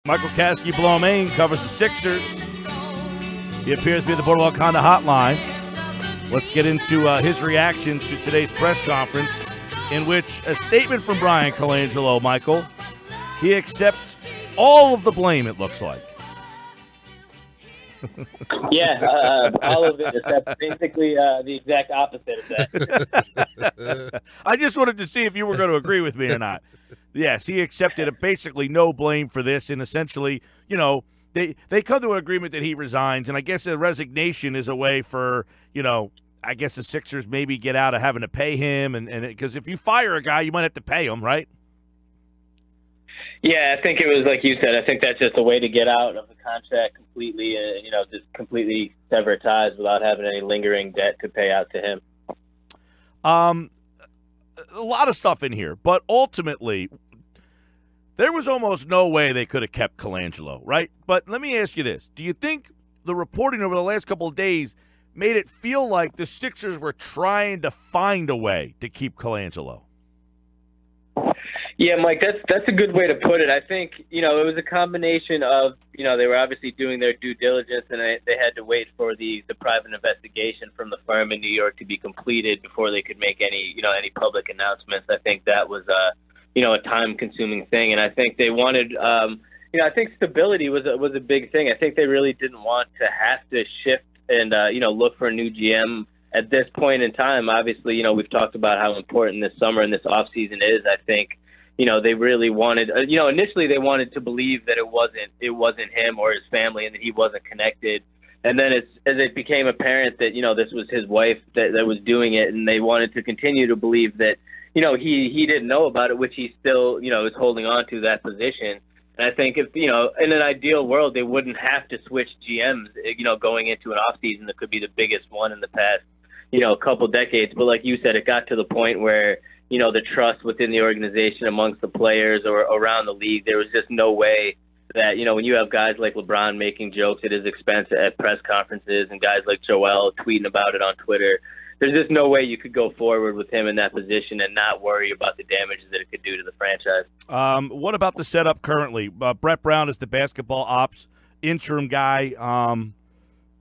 Michael Kaskey-Blomain covers the Sixers. He appears to be the Boardwalk Honda hotline. Let's get into his reaction to today's press conference, in which a statement from Bryan Colangelo, Michael, he accepts all of the blame, it looks like. Yeah, all of it, except basically the exact opposite of that. I just wanted to see if you were going to agree with me or not. Yes, he accepted basically no blame for this, and essentially, you know, they come to an agreement that he resigns, and I guess a resignation is a way for, you know, I guess the Sixers maybe get out of having to pay him, and because if you fire a guy, you might have to pay him, right? Yeah, I think it was like you said. I think that's just a way to get out of the contract completely, you know, just completely sever ties without having any lingering debt to pay out to him. A lot of stuff in here, but ultimately, there was almost no way they could have kept Colangelo, right? But let me ask you this. Do you think the reporting over the last couple of days made it feel like the Sixers were trying to find a way to keep Colangelo? Yeah, Mike, that's a good way to put it. I think, you know, it was a combination of, you know, they were obviously doing their due diligence, and they had to wait for the private investigation from the firm in New York to be completed before they could make any public announcements. I think that was a time-consuming thing, and I think they wanted, I think stability was a big thing. I think they really didn't want to have to shift and look for a new GM at this point in time. Obviously, you know, we've talked about how important this summer and this offseason is. I think, you know, they really wanted, initially they wanted to believe that it wasn't him or his family and that he wasn't connected. And then as it became apparent that, you know, this was his wife that was doing it, and they wanted to continue to believe that, you know, he didn't know about it, which he still, you know, is holding on to that position. And I think if, you know, in an ideal world, they wouldn't have to switch GMs, you know, going into an offseason that could be the biggest one in the past, you know, couple decades. But like you said, it got to the point where, you know, the trust within the organization amongst the players or around the league, there was just no way that, you know, when you have guys like LeBron making jokes at his expense at press conferences and guys like Joel tweeting about it on Twitter, there's just no way you could go forward with him in that position and not worry about the damage that it could do to the franchise. What about the setup currently? Brett Brown is the basketball ops interim guy.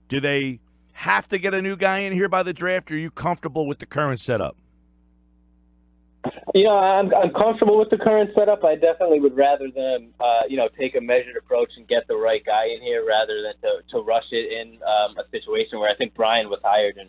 Do they have to get a new guy in here by the draft, or are you comfortable with the current setup? You know, I'm comfortable with the current setup. I definitely would rather them, take a measured approach and get the right guy in here rather than to rush it in a situation where I think Brian was hired in,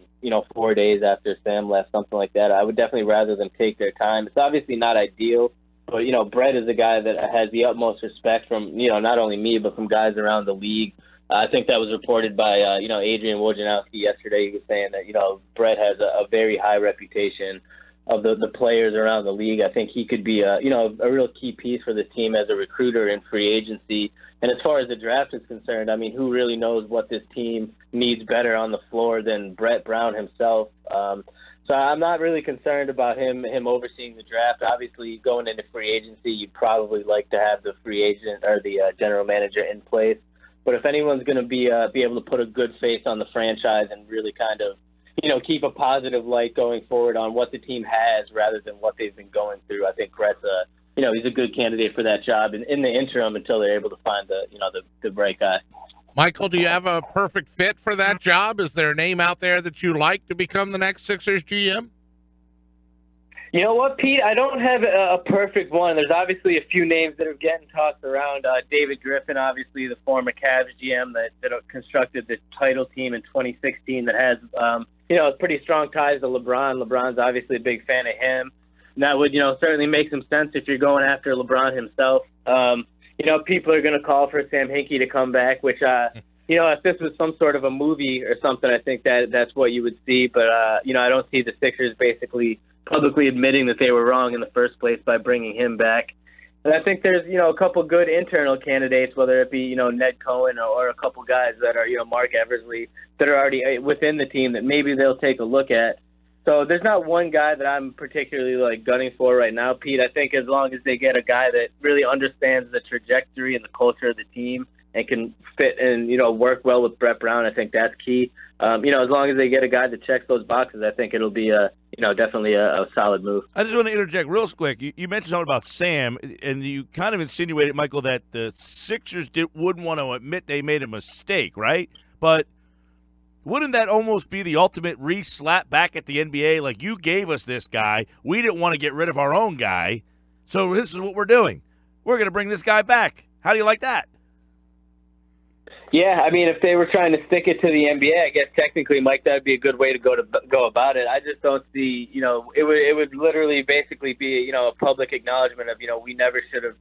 4 days after Sam left, something like that. I would definitely rather them take their time. It's obviously not ideal, but, you know, Brett is a guy that has the utmost respect from, not only me, but from guys around the league. I think that was reported by, Adrian Wojnarowski yesterday. He was saying that, Brett has a very high reputation of the players around the league. I think he could be a real key piece for the team as a recruiter in free agency. And as far as the draft is concerned, I mean, who really knows what this team needs better on the floor than Brett Brown himself? So I'm not really concerned about him overseeing the draft. Obviously, going into free agency, you'd probably like to have the free agent or the general manager in place. But if anyone's going to be able to put a good face on the franchise and really kind of keep a positive light going forward on what the team has rather than what they've been going through, I think Brett's he's a good candidate for that job in the interim until they're able to find the right guy. Michael, do you have a perfect fit for that job? Is there a name out there that you like to become the next Sixers GM? You know what, Pete? I don't have a perfect one. There's obviously a few names that are getting tossed around. David Griffin, obviously the former Cavs GM that constructed the title team in 2016 that has pretty strong ties to LeBron. LeBron's obviously a big fan of him. And that would, certainly make some sense if you're going after LeBron himself. People are going to call for Sam Hinkie to come back, which, if this was some sort of a movie or something, I think that's what you would see. But, I don't see the Sixers basically publicly admitting that they were wrong in the first place by bringing him back. And I think there's, a couple good internal candidates, whether it be, Ned Cohen or a couple guys that are, Mark Eversley, that are already within the team that maybe they'll take a look at. So there's not one guy that I'm particularly gunning for right now, Pete. I think as long as they get a guy that really understands the trajectory and the culture of the team and can fit and, work well with Brett Brown. I think that's key. As long as they get a guy that checks those boxes, I think it'll be definitely a solid move. I just want to interject real quick. You mentioned something about Sam, and you kind of insinuated, Michael, that the Sixers wouldn't want to admit they made a mistake, right? But wouldn't that almost be the ultimate re-slap back at the NBA? Like, you gave us this guy. We didn't want to get rid of our own guy, so this is what we're doing. We're going to bring this guy back. How do you like that? Yeah, I mean, if they were trying to stick it to the NBA, I guess technically, Mike, that would be a good way to go about it. I just don't see, it would literally basically be, a public acknowledgement of, we never should have,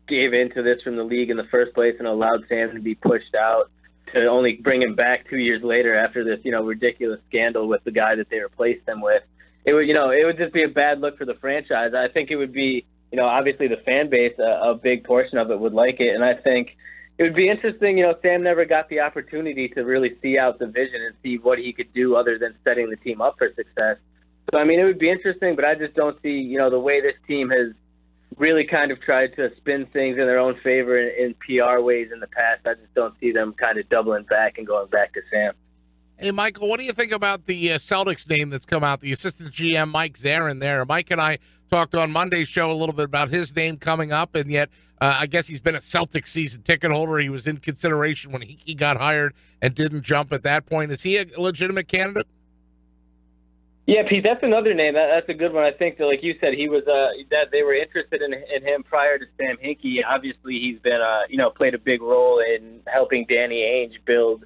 gave into this from the league in the first place and allowed Sam to be pushed out, to only bring him back 2 years later after this, ridiculous scandal with the guy that they replaced him with. It would, it would just be a bad look for the franchise. I think it would be, obviously the fan base, a big portion of it would like it, and I think it would be interesting. Sam never got the opportunity to really see out the vision and see what he could do other than setting the team up for success. So, I mean, it would be interesting, but I just don't see, the way this team has really kind of tried to spin things in their own favor in PR ways in the past. I just don't see them kind of doubling back and going back to Sam. Hey, Michael, what do you think about the Celtics name that's come out, the assistant GM, Mike Zarin there? Mike and I talked on Monday's show a little bit about his name coming up, and yet I guess he's been a Celtics season ticket holder. He was in consideration when he got hired and didn't jump at that point. Is he a legitimate candidate? Yeah, Pete, that's another name. That's a good one. I think that, like you said, he was that they were interested in him prior to Sam Hinkie. Obviously, he's been played a big role in helping Danny Ainge build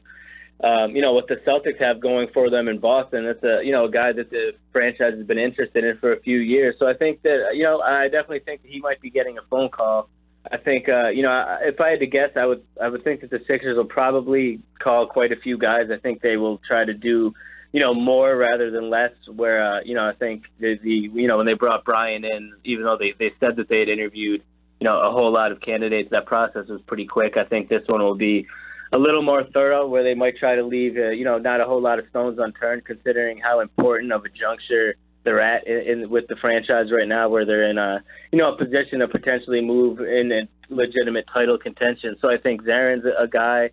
what the Celtics have going for them in Boston. That's a guy that the franchise has been interested in for a few years. So I think that I definitely think that he might be getting a phone call. I think if I had to guess, I would think that the Sixers will probably call quite a few guys. I think they will try to do more rather than less. Where I think when they brought Bryan in, even though they said that they had interviewed a whole lot of candidates, that process was pretty quick. I think this one will be a little more thorough, where they might try to leave not a whole lot of stones unturned, considering how important of a juncture they're at with the franchise right now, where they're in a position to potentially move in a legitimate title contention. So I think Zarin's a guy,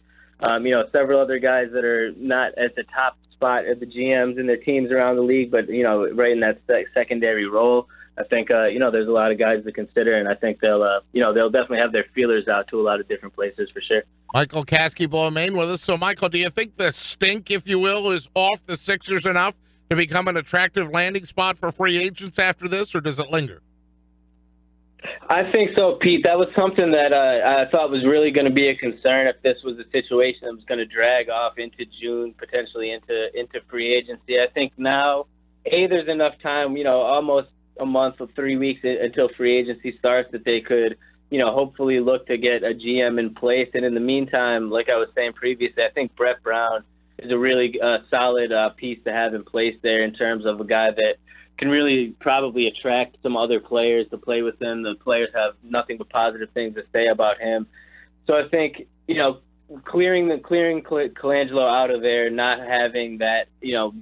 several other guys that are not at the top spot at the GMs and their teams around the league, but right in that secondary role. I think there's a lot of guys to consider, and I think they'll definitely have their feelers out to a lot of different places for sure. Michael Kaskey-Blomain with us. So, Michael, do you think the stink, if you will, is off the Sixers enough to become an attractive landing spot for free agents after this, or does it linger? I think so, Pete. That was something that I thought was really going to be a concern if this was a situation that was going to drag off into June, potentially into free agency. I think now, there's enough time, almost a month or 3 weeks until free agency starts, that they could, hopefully look to get a GM in place. And in the meantime, like I was saying previously, I think Brett Brown is a really solid piece to have in place there, in terms of a guy that can really probably attract some other players to play with him. The players have nothing but positive things to say about him. So I think, clearing Colangelo out of there, not having that,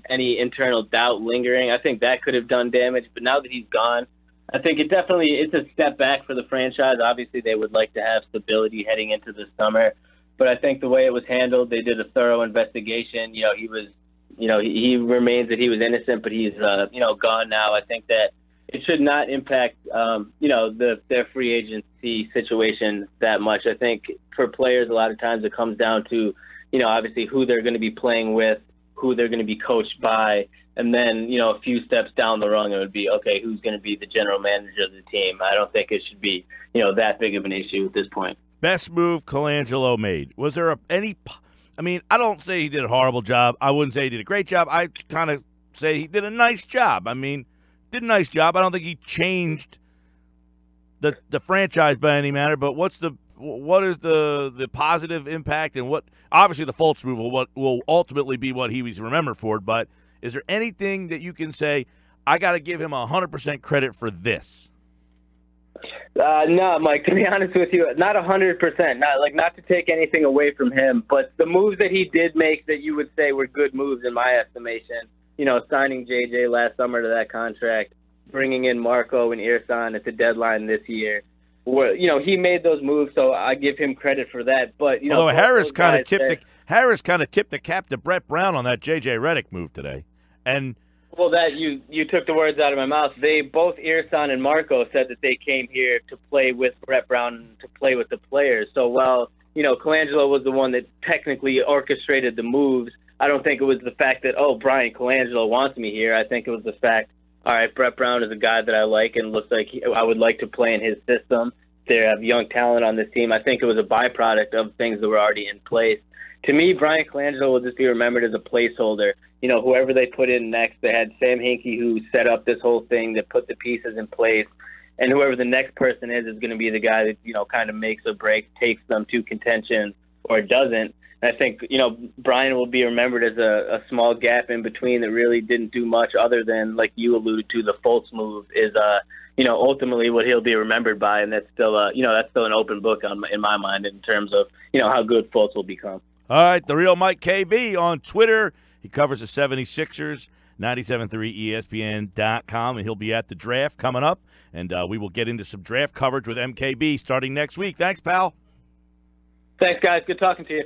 any internal doubt lingering, I think that could have done damage. But now that he's gone, I think it's a step back for the franchise. Obviously, they would like to have stability heading into the summer. But I think the way it was handled, they did a thorough investigation. He remains that he was innocent, but he's, gone now. I think that it should not impact, their free agency situation that much. I think for players, a lot of times it comes down to, obviously who they're going to be playing with, who they're going to be coached by, and then, a few steps down the rung, it would be, okay, who's going to be the general manager of the team? I don't think it should be, that big of an issue at this point. Best move Colangelo made. Was there I don't say he did a horrible job. I wouldn't say he did a great job. I kind of say he did a nice job. Did a nice job. I don't think he changed the franchise by any manner, but what is the positive impact, and what, obviously the Fultz move will ultimately be what he was remembered for, but is there anything that you can say, I got to give him 100% credit for this? No, Mike, to be honest with you, not 100%, not to take anything away from him, but the moves that he did make that you would say were good moves in my estimation, signing JJ last summer to that contract, bringing in Marco and Irsan at the deadline this year, where, he made those moves, so I give him credit for that. But although Harris kind of tipped the cap to Brett Brown on that J.J. Redick move today, and. Well, that you took the words out of my mouth. They both, Irsan and Marco, said that they came here to play with Brett Brown, to play with the players. So while Colangelo was the one that technically orchestrated the moves, I don't think it was the fact that Bryan Colangelo wants me here. I think it was the fact, all right, Brett Brown is a guy that I like and looks like I would like to play in his system. They have young talent on this team. I think it was a byproduct of things that were already in place. To me, Bryan Colangelo will just be remembered as a placeholder. Whoever they put in next, they had Sam Hinkie, who set up this whole thing, that put the pieces in place. And whoever the next person is going to be the guy that, kind of makes or breaks, takes them to contention or doesn't. And I think, Bryan will be remembered as a small gap in between that really didn't do much other than, like you alluded to, the Fultz move is, ultimately what he'll be remembered by. And that's still, that's still an open book in my mind in terms of, how good Fultz will become. All right, the real Mike KB on Twitter. He covers the 76ers, 97.3 ESPN.com, and he'll be at the draft coming up. And we will get into some draft coverage with MKB starting next week. Thanks, pal. Thanks, guys. Good talking to you.